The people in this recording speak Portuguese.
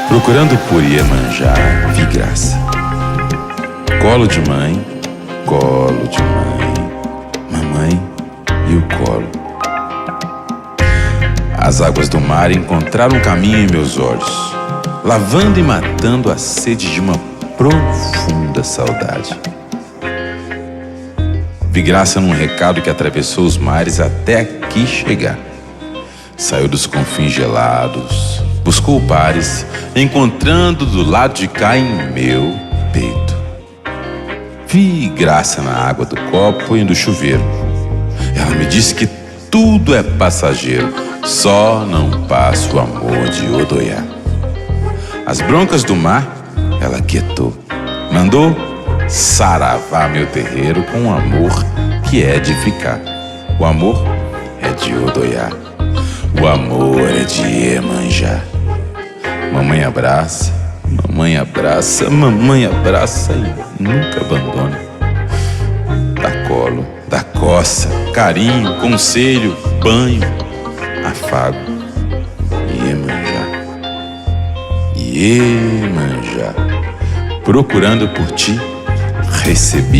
Procurando por Iemanjá, vi graça. Colo de mãe, mamãe e o colo. As águas do mar encontraram um caminho em meus olhos, lavando e matando a sede de uma profunda saudade. Vi graça num recado que atravessou os mares até aqui chegar. Saiu dos confins gelados, buscou pares, encontrando do lado de cá em meu peito. Vi graça na água do copo e do chuveiro. Ela me disse que tudo é passageiro, só não passa o amor de Odoiá. As broncas do mar ela quietou, mandou saravar meu terreiro com um amor que é de ficar. O amor é de Odoiá, o amor é de Iemanjá. Mamãe abraça, mamãe abraça, mamãe abraça e nunca abandona. Dá colo, dá coça, carinho, conselho, banho, afago. Iemanjá, procurando por ti, recebi